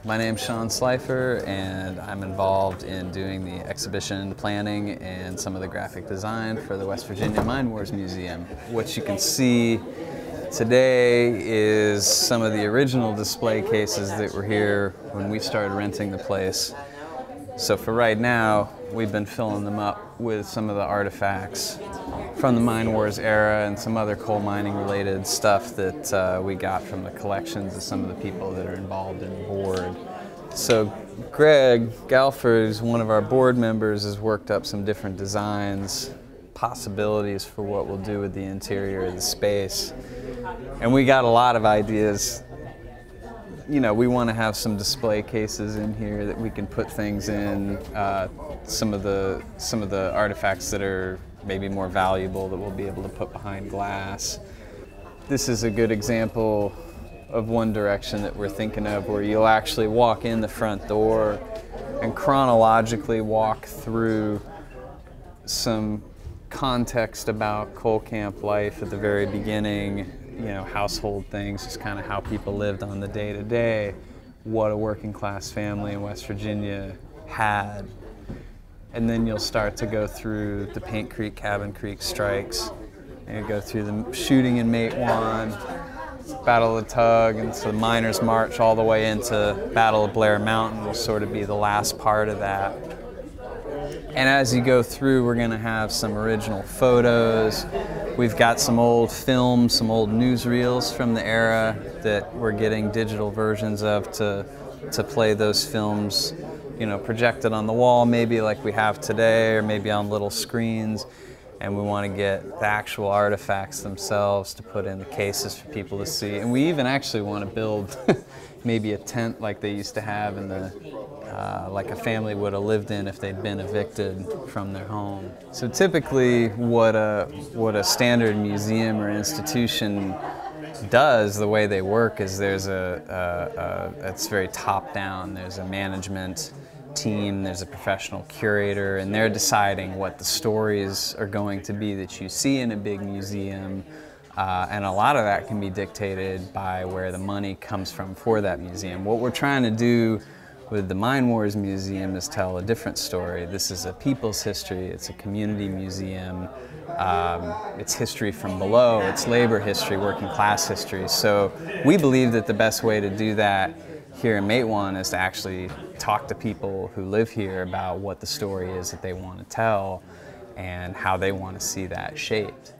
My name's Sean Slifer, and I'm involved in doing the exhibition planning and some of the graphic design for the West Virginia Mine Wars Museum. What you can see today is some of the original display cases that were here when we started renting the place. So for right now, we've been filling them up with some of the artifacts from the Mine Wars era and some other coal mining related stuff that we got from the collections of some of the people that are involved in the board. So Greg Galford, who's one of our board members, has worked up some different designs, possibilities for what we'll do with the interior of the space. And we got a lot of ideas. You know, we want to have some display cases in here that we can put things in, some of the artifacts that are maybe more valuable that we'll be able to put behind glass. This is a good example of one direction that we're thinking of, where you'll actually walk in the front door and chronologically walk through some context about coal camp life at the very beginning, you know, household things, just kind of how people lived on the day-to-day, what a working class family in West Virginia had. And then you'll start to go through the Paint Creek, Cabin Creek strikes, and you go through the shooting in Matewan, Battle of the Tug, and so the Miners' March all the way into Battle of Blair Mountain will sort of be the last part of that. And as you go through, we're going to have some original photos. We've got some old films, some old newsreels from the era that we're getting digital versions of to play those films, you know, projected on the wall, maybe like we have today, or maybe on little screens. And we want to get the actual artifacts themselves to put in the cases for people to see. And we even actually want to build maybe a tent like they used to have in the, like a family would have lived in if they'd been evicted from their home. So typically what a standard museum or institution does, the way they work, is there's it's very top down. There's a management team, there's a professional curator, and they're deciding what the stories are going to be that you see in a big museum, and a lot of that can be dictated by where the money comes from for that museum. What we're trying to do with the Mine Wars Museum is tell a different story. This is a people's history, it's a community museum, it's history from below, it's labor history, working class history. So we believe that the best way to do that here in Matewan is to actually talk to people who live here about what the story is that they want to tell and how they want to see that shaped.